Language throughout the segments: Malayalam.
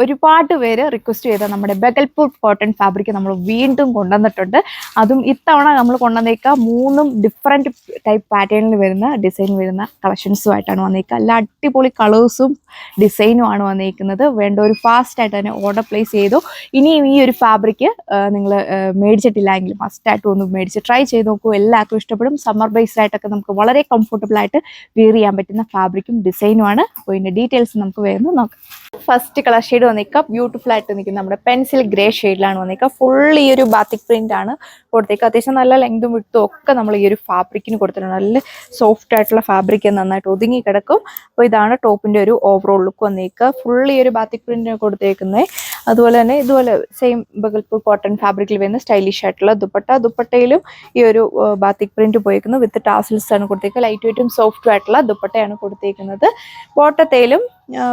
ഒരുപാട് പേര് റിക്വസ്റ്റ് ചെയ്ത നമ്മുടെ ബഗൽപൂർ കോട്ടൺ ഫാബ്രിക് നമ്മൾ വീണ്ടും കൊണ്ടുവന്നിട്ടുണ്ട്. അതും ഇത്തവണ നമ്മൾ കൊണ്ടുവന്നേക്കുക 3 ഡിഫറെൻറ്റ് ടൈപ്പ് പാറ്റേണിൽ വരുന്ന ഡിസൈൻ വരുന്ന കളക്ഷൻസുമായിട്ടാണ് വന്നേക്കുക. എല്ലാ അടിപൊളി കളേഴ്സും ഡിസൈനുമാണ് വന്നേക്കുന്നത്. വേണ്ട ഒരു ഫാസ്റ്റായിട്ട് തന്നെ ഓർഡർ പ്ലേസ് ചെയ്തു. ഇനിയും ഈ ഒരു ഫാബ്രിക് നിങ്ങൾ മേടിച്ചിട്ടില്ലെങ്കിൽ മസ്റ്റായിട്ടും ഒന്ന് മേടിച്ച് ട്രൈ ചെയ്ത് നോക്കൂ. എല്ലാവർക്കും ഇഷ്ടപ്പെടും. സമ്മർ ബേസ്ഡ് ആയിട്ടൊക്കെ നമുക്ക് വളരെ കംഫർട്ടബിൾ ആയിട്ട് വെയർ ചെയ്യാൻ പറ്റുന്ന ഫാബ്രിക്കും ഡിസൈനുമാണ്. അപ്പോൾ ഇതിൻ്റെ ഡീറ്റെയിൽസ് നമുക്ക് വേഗം നോക്കാം. ഫസ്റ്റ് കളർ ഷെയ്ഡ് വന്നേക്കുക ബ്യൂട്ടിഫുൾ ആയിട്ട് നിൽക്കുന്ന നമ്മുടെ പെൻസിൽ ഗ്രേ ഷെയ്ഡിലാണ് വന്നേക്കുക. ഫുൾ ഈ ഒരു ബാത്തിക് പ്രിന്റ് ആണ് കൊടുത്തേക്കുക. അത്യാവശ്യം നല്ല ലെങ്തും വിട്ടും ഒക്കെ നമ്മൾ ഈ ഒരു ഫാബ്രിക്കിന് കൊടുത്തിട്ടുണ്ട്. നല്ല സോഫ്റ്റ് ആയിട്ടുള്ള ഫാബ്രിക് നന്നായിട്ട് ഒതുങ്ങി കിടക്കും. അപ്പോൾ ഇതാണ് ടോപ്പിന്റെ ഒരു ഓവറോൾ ലുക്ക് വന്നേക്കുക. ഫുൾ ഈ ഒരു ബാത്തിക് പ്രിന്റ് കൊടുത്തേക്കുന്നത്. അതുപോലെ തന്നെ ഇതുപോലെ സെയിം ബഗൽപൂർ കോട്ടൺ ഫാബ്രിക്കിൽ വരുന്ന സ്റ്റൈലിഷ് ആയിട്ടുള്ള ദുപ്പട്ടയിലും ഈ ഒരു ബാത്തിക് പ്രിന്റ് പോയിരിക്കുന്നു. വിത്ത് ടാസിൽസ് ആണ് കൊടുത്തേക്കുക. ലൈറ്റ് വെയിറ്റും സോഫ്റ്റും ആയിട്ടുള്ള ദുപ്പട്ടയാണ് കൊടുത്തേക്കുന്നത്.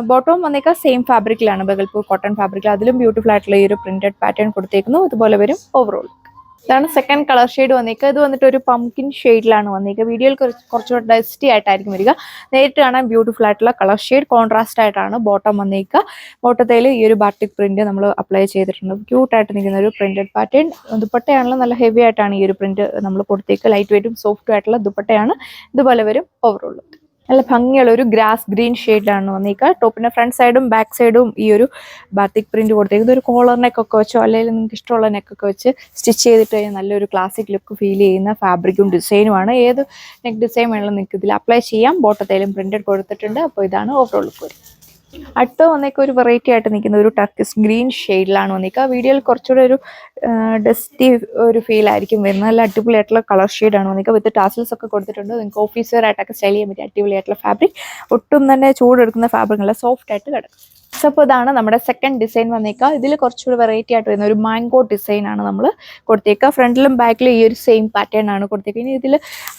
ബോട്ടവും വന്നേക്കുക സെയിം ഫാബ്രിക്കിലാണ് ബഗൽപൂർ കോട്ടൺ ഫാബ്രിക്കിൽ. അതിലും ബ്യൂട്ടിഫുൾ ആയിട്ടുള്ള ഈ ഒരു പ്രിന്റഡ് പാറ്റേൺ കൊടുത്തേക്കുന്നു. ഇതുപോലെ വരും ഓവറോൾ. ഇതാണ് സെക്കൻഡ് കളർ ഷെയ്ഡ് വന്നേക്കുക. ഇത് വന്നിട്ട് ഒരു പംകിൻ ഷെയ്ഡിലാണ് വന്നേക്കുക. വീഡിയോയിൽ കുറച്ചുകൂടെ ഡസ്റ്റി ആയിട്ടായിരിക്കും വരിക. നേരിട്ട് കാണാൻ ബ്യൂട്ടിഫുൾ ആയിട്ടുള്ള കളർ ഷെയ്ഡ്. കോൺട്രാസ്റ്റ് ആയിട്ടാണ് ബോട്ടം വന്നേക്കുക. ബോട്ടത്തിൽ ഈ ഒരു ബാട്ടിക് പ്രിന്റ് നമ്മൾ അപ്ലൈ ചെയ്തിട്ടുണ്ട്. ക്യൂട്ടായിട്ട് നിൽക്കുന്ന ഒരു പ്രിന്റഡ് പാറ്റേൺ. ദുപ്പട്ടയാണല്ലോ നല്ല ഹെവി ആയിട്ടാണ് ഈ ഒരു പ്രിന്റ് നമ്മൾ കൊടുത്തേക്കുക. ലൈറ്റ് വെയിറ്റും സോഫ്റ്റും ആയിട്ടുള്ള ദുപ്പട്ടയാണ്. ഇതുപോലെ വരും ഓവറോൾ. നല്ല ഭംഗിയുള്ള ഒരു ഗ്രാസ് ഗ്രീൻ ഷെയ്ഡിലാണ് വന്നേക്കുക. ടോപ്പിന്റെ ഫ്രണ്ട് സൈഡും ബാക്ക് സൈഡും ഈ ഒരു ബാത്തിക് പ്രിന്റ് കൊടുത്തേക്കുന്നത്. ഒരു കോളർ നെക്കൊക്കെ വെച്ചോ അല്ലെങ്കിൽ നിങ്ങൾക്ക് ഇഷ്ടമുള്ള നെക്കൊക്കെ വെച്ച് സ്റ്റിച്ച് ചെയ്തിട്ട് കഴിഞ്ഞാൽ നല്ലൊരു ക്ലാസിക് ലുക്ക് ഫീൽ ചെയ്യുന്ന ഫാബ്രിക്കും ഡിസൈനുമാണ്. ഏത് നെക്ക് ഡിസൈൻ വേണമെങ്കിലും നിങ്ങൾക്ക് ഇതിൽ അപ്ലൈ ചെയ്യാം. ബോട്ടത്തിലും പ്രിന്റഡ് കൊടുത്തിട്ടുണ്ട്. അപ്പോൾ ഇതാണ് ഓവറോൾ ലുക്ക് വരും. അടുത്ത വന്നേക്ക ഒരു വെറൈറ്റി ആയിട്ട് നിൽക്കുന്ന ഒരു ടർക്കിഷ് ഗ്രീൻ ഷെയ്ഡിലാണ് വന്നേക്കുക. വീഡിയോയിൽ കുറച്ചുകൂടെ ഒരു ഡസ്റ്റി ഒരു ഫീൽ ആയിരിക്കും വരുന്നത്. നല്ല അടിപൊളിയായിട്ടുള്ള കളർ ഷെയ്ഡാണ് വന്നേക്കുക. വിത്ത് ടാസിൽസ് ഒക്കെ കൊടുത്തിട്ടുണ്ട്. നിങ്ങൾക്ക് ഓഫീസ് വെയർ ആയിട്ടൊക്കെ സ്റ്റൈൽ ചെയ്യാൻ പറ്റിയ അടിപൊളിയായിട്ടുള്ള ഫാബ്രിക്. ഒട്ടും തന്നെ ചൂടെടുക്കുന്ന ഫാബ്രിക് അല്ല, സോഫ്റ്റ് ആയിട്ട് കിടക്കും. അപ്പോൾ ഇതാണ് നമ്മുടെ സെക്കൻഡ് ഡിസൈൻ വന്നേക്കുക. ഇതിൽ കുറച്ചുകൂടി വെറൈറ്റി ആയിട്ട് വരുന്ന ഒരു മാംഗോ ഡിസൈൻ ആണ് നമ്മൾ കൊടുത്തേക്കുക. ഫ്രണ്ടിലും ബാക്കിലും ഈ ഒരു സെയിം പാറ്റേൺ ആണ് കൊടുത്തേക്കുക. ഇനി ഇതിൽ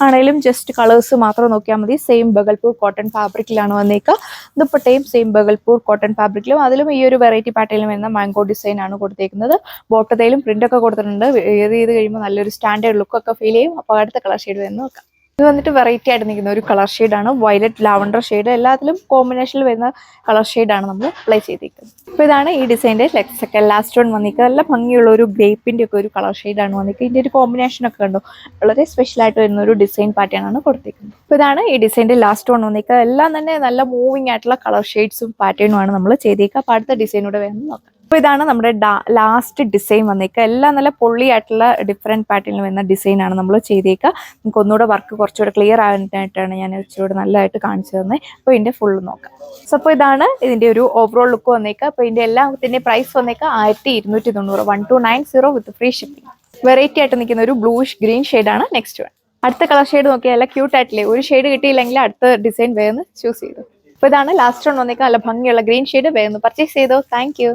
ആണെങ്കിലും ജസ്റ്റ് കളേഴ്സ് മാത്രം നോക്കിയാൽ മതി. സെയിം ബഗൽപൂർ കോട്ടൺ ഫാബ്രിക്കിലാണ് വന്നേക്കുക. ദുപ്പട്ടയും സെയിം ബഗൽപൂർ കോട്ടൺ ഫാബ്രിക്കിലും അതിലും ഈ ഒരു വെറൈറ്റി പാറ്റേണിൽ വരുന്ന മാംഗോ ഡിസൈൻ ആണ് കൊടുത്തേക്കുന്നത്. ബോട്ടതയിലും പ്രിന്റ് ഒക്കെ കൊടുത്തിട്ടുണ്ട്. വെയർ ചെയ്ത് കഴിയുമ്പോൾ നല്ലൊരു സ്റ്റാൻഡേർഡ് ലുക്കൊക്കെ ഫീൽ ചെയ്യും. അപ്പോൾ അടുത്ത കളർ ഷെയ്ഡ് വരുന്ന നോക്കാം. ഇത് വന്നിട്ട് വെറൈറ്റി ആയിട്ട് നിൽക്കുന്ന ഒരു കളർ ഷെയ്ഡാണ്. Violet lavender shade. എല്ലാത്തിലും കോമ്പിനേഷനിൽ വരുന്ന കളർ ഷെയ്ഡാണ് നമ്മൾ അപ്ലൈ ചെയ്തിരിക്കുന്നത്. അപ്പോൾ ഇതാണ് ഈ ഡിസൈൻ്റെ സെക്കൻഡ് ലാസ്റ്റ് വൺ വന്നിരിക്കുക. നല്ല ഭംഗിയുള്ള ഒരു ഗ്രേപ്പിൻ്റെ ഒക്കെ ഒരു കളർ ഷെയ്ഡാണ് വന്നിരിക്കുക. ഇതിൻ്റെ ഒരു കോമ്പിനേഷൻ ഒക്കെ കണ്ടോ, വളരെ സ്പെഷ്യലായിട്ട് വരുന്ന ഒരു ഡിസൈൻ പാറ്റേൺ ആണ് കൊടുത്തിരിക്കുന്നത്. അപ്പോൾ ഇതാണ് ഈ ഡിസൈൻ്റെ ലാസ്റ്റ് വൺ വന്നിരിക്കുക. എല്ലാം തന്നെ നല്ല മൂവിങ് ആയിട്ടുള്ള കളർ ഷെയ്ഡ്സും പാറ്റേണും ആണ് നമ്മൾ ചെയ്തേക്കുക. അപ്പോൾ അടുത്ത ഡിസൈനൂടെ വേണം നോക്കാം. അപ്പോൾ ഇതാണ് നമ്മുടെ ലാസ്റ്റ് ഡിസൈൻ വന്നേക്കുക. എല്ലാം നല്ല പൊള്ളിയായിട്ടുള്ള ഡിഫറെൻറ്റ് പാറ്റേണിൽ വരുന്ന ഡിസൈനാണ് നമ്മൾ ചെയ്തേക്കുക. നമുക്ക് ഒന്നുകൂടെ വർക്ക് കുറച്ചുകൂടെ ക്ലിയർ ആകാനായിട്ടാണ് ഞാൻ ഇച്ചിരി നല്ലതായിട്ട് കാണിച്ചു തന്നത്. അപ്പോൾ ഇതിൻ്റെ ഫുള്ള് നോക്കാം. സോ അപ്പോൾ ഇതാണ് ഇതിൻ്റെ ഒരു ഓവറോൾ ലുക്ക് വന്നേക്കുക. അപ്പോൾ ഇതിൻ്റെ എല്ലാത്തിൻ്റെ പ്രൈസ് വന്നേക്കുക 1290, 1290 വിത്ത് ഫ്രീ ഷിപ്പിംഗ്. വെറൈറ്റി ആയിട്ട് നിൽക്കുന്ന ഒരു ബ്ലൂഷ് ഗ്രീൻ ഷെയ്ഡാണ് നെക്സ്റ്റ് വൺ. അടുത്ത കളർ ഷെയ്ഡ് നോക്കിയാൽ നല്ല ക്യൂട്ടായിട്ടില്ലേ. ഒരു ഷെയ്ഡ് കിട്ടിയില്ലെങ്കിൽ അടുത്ത ഡിസൈൻ വേഗം ചൂസ് ചെയ്തു. അപ്പോൾ ഇതാണ് ലാസ്റ്റ് വൺ വന്നേക്കുക. നല്ല ഭംഗിയുള്ള ഗ്രീൻ ഷെയ്ഡ് വേഗം പർച്ചേസ് ചെയ്തോ. Thank you.